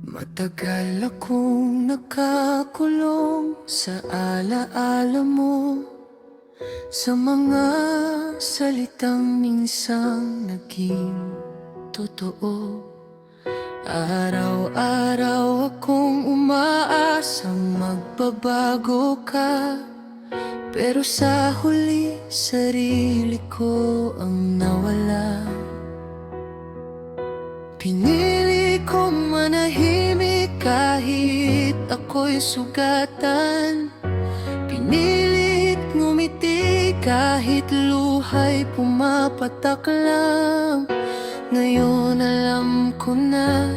Matagal akong nakakulong sa alaala mo, sa mga salitang minsang naging totoo. Araw-araw akong umaasang magbabago ka, pero sa huli sarili ko ang nawala. Pinili kong manahimik kahit ako'y sugatan. Pinilit ngumiti kahit luha'y pumapatak lang. Ngayon alam ko na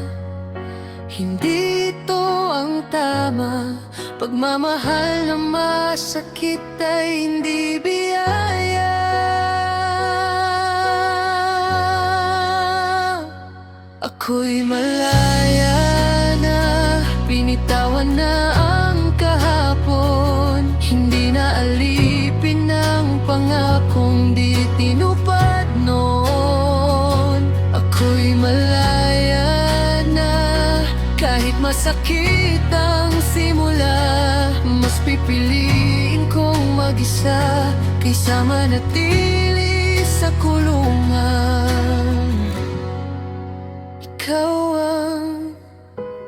hindi ito ang tama. Pagmamahal na masakit ay hindi biyaya. Ako'y malaya na, binitawan na ang kahapon. Hindi na alipin ang pangakong di tinupad noon. Ako'y malaya na, kahit masakit ang simula. Mas pipiliin kong mag-isa kaysa manatili sa kulungan. Ikaw ang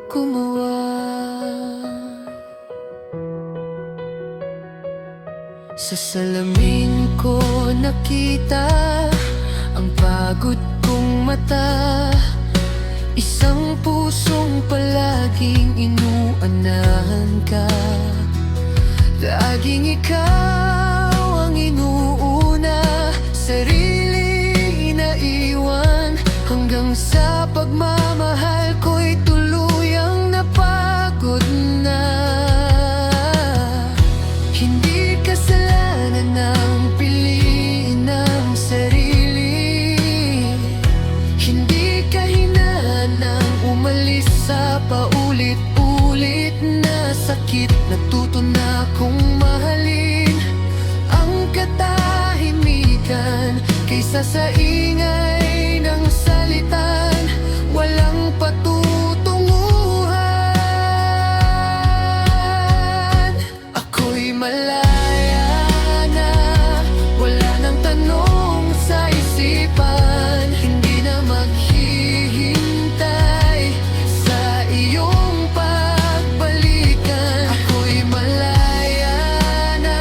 gumawa. Sa salamin ko nakita ang pagod kong mata, isang pusong palaging inuunahan ka. Laging ikaw ang inuuna, sarili inaiwan, hanggang sa pagmamahal ko'y tuluyang napagod na. Hindi kasalanan ng piliin ng sarili, hindi kahinaan ng umalis sa paulit-ulit na sakit. Natuto na kong mahalin ang katahimikan kaysa sa ingay ng salitan. Walang patutunguhan. Ako'y malaya na, wala nang tanong sa isipan. Hindi na maghihintay sa iyong pagbalikan. Ako'y malaya na,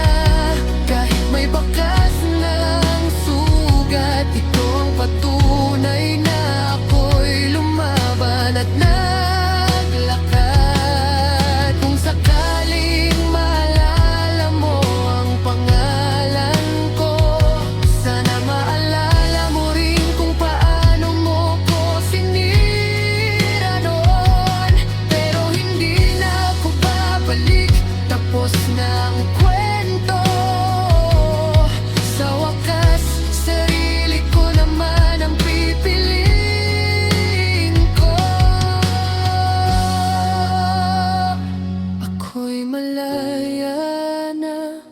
kahit may bakas ng sugat. Ito ang patunay na ako'y lumaban at naglakad. Kung sakaling maalala mo ang pangalan ko, sana maalala mo rin kung paano mo ko sinira noon. Pero hindi na ako babalik, tapos na ang kwento. Sa wakas, sarili ko naman ang pipiliin ko. Ako'y malaya na,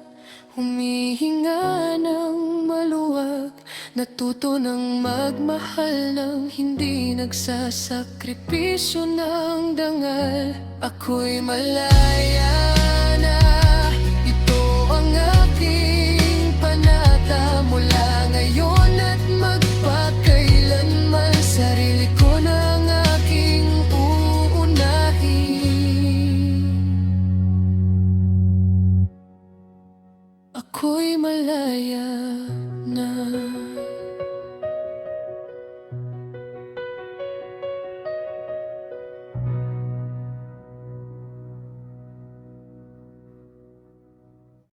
humihinga ng maluwag. Natuto ng magmahal ng hindi nagsasakripisyo ng dangal. Ako'y malaya na, ito ang aking panata. Mula ngayon at magpakailanman, sarili ko na ang aking uunahin. Ako'y malaya.